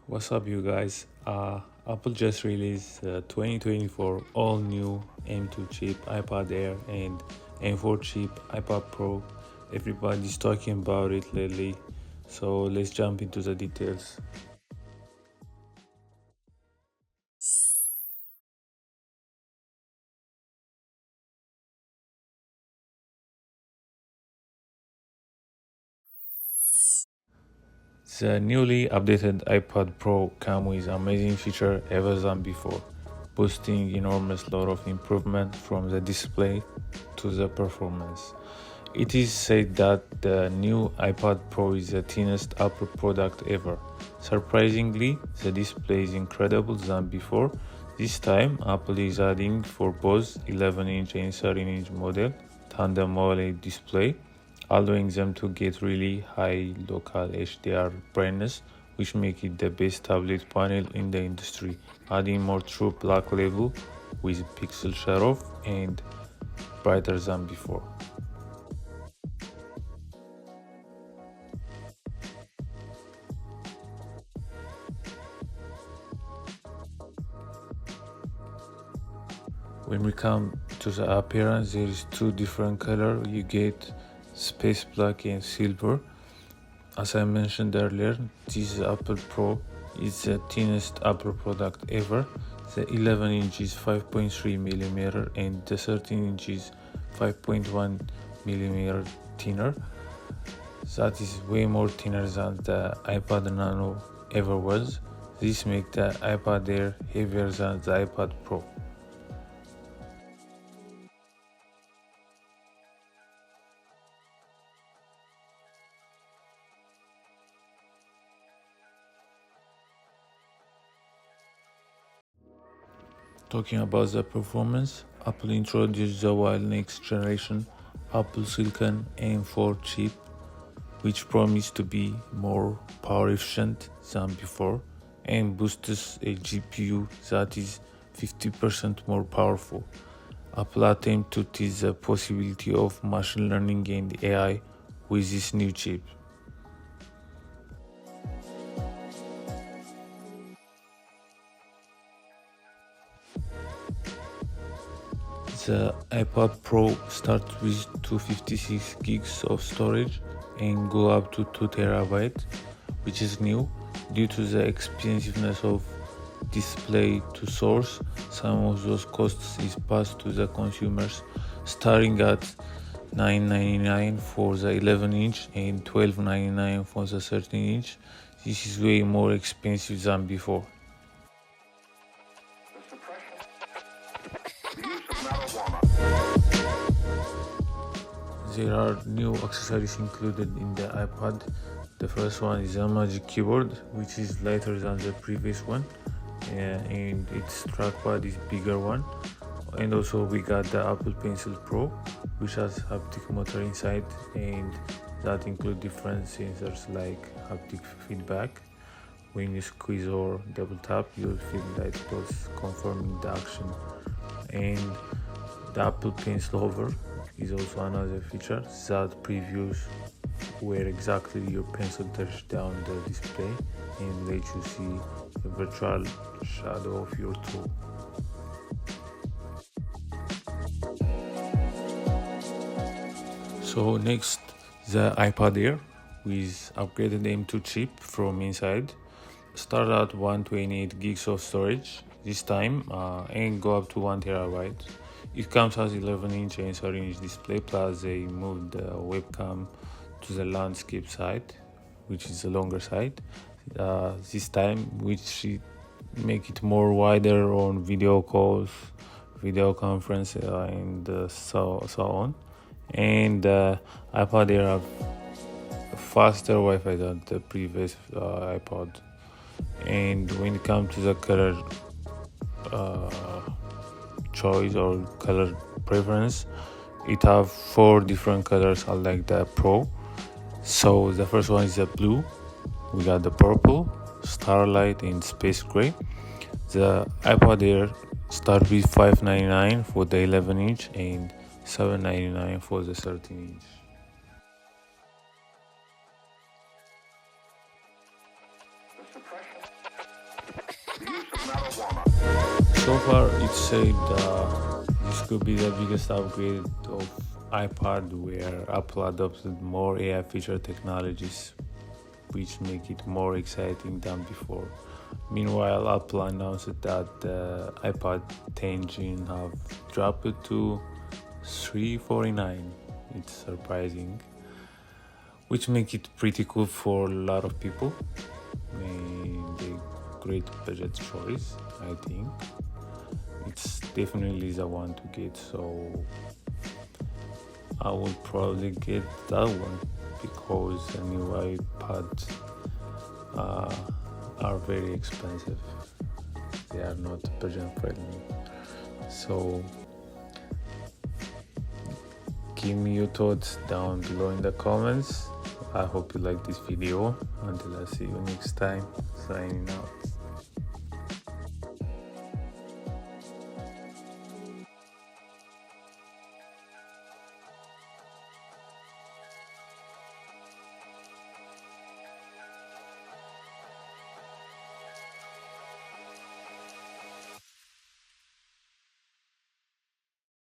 What's up, you guys? Apple just released 2024 all new M2 chip iPad Air and M4 chip iPad Pro. Everybody's talking about it lately, so let's jump into the details. The newly updated iPad Pro comes with amazing feature ever than before, boasting enormous lot of improvement from the display to the performance. It is said that the new iPad Pro is the thinnest Apple product ever. Surprisingly, the display is incredible than before. This time, Apple is adding for both 11-inch and 13-inch model tandem OLED display, allowing them to get really high local HDR brightness, which make it the best tablet panel in the industry, adding more true black level with pixel shut off and brighter than before. When we come to the appearance, there is two different color. You get space black and silver. As I mentioned earlier, this Apple Pro is the thinnest Apple product ever. The 11 inch is 5.3 millimeter and the 13 inch is 5.1 millimeter thinner. That is way more thinner than the iPad Nano ever was. This makes the iPad Air heavier than the iPad Pro. Talking about the performance, Apple introduced the wild next generation Apple Silicon M4 chip, which promised to be more power efficient than before and boosts a GPU that is 50% more powerful. Apple attempted to tease the possibility of machine learning and AI with this new chip. The iPad Pro starts with 256 gigs of storage and go up to 2 terabytes, which is new due to the expensiveness of display to source. Some of those costs is passed to the consumers, starting at $9.99 for the 11 inch and $12.99 for the 13 inch. This is way more expensive than before. There are new accessories included in the iPad. The first one is a Magic Keyboard, which is lighter than the previous one, and its trackpad is bigger one. And also we got the Apple Pencil Pro, which has haptic motor inside, and that include different sensors like haptic feedback. When you squeeze or double tap, you'll feel like it was confirming the action. And the Apple Pencil Hover is also another feature that previews where exactly your pencil touches down the display and lets you see a virtual shadow of your tool. So next, the iPad Air with upgraded M2 chip from inside. Start at 128 gigs of storage this time and go up to 1 terabyte. It comes as 11-inch and 13-inch display, plus they moved the webcam to the landscape side, which is the longer side. This time, which make it more wider on video calls, video conference, and so on. And iPad Air have faster Wi-Fi than the previous iPod. And when it comes to the color choice or color preference, it have 4 different colors unlike the Pro. So the first one is the blue, we got the purple, starlight, and space gray. The iPad Air start with $5.99 for the 11 inch and $7.99 for the 13 inch. So far, it's said this could be the biggest upgrade of iPad, where Apple adopted more AI feature technologies, which make it more exciting than before. Meanwhile, Apple announced that the iPod 10 engine have dropped to 349. It's surprising, which make it pretty cool for a lot of people. The great budget choice, I think. It's definitely the one to get, so I will probably get that one because the new iPads are very expensive. They are not budget friendly. So give me your thoughts down below in the comments. I hope you like this video. Until I see you next time, signing out.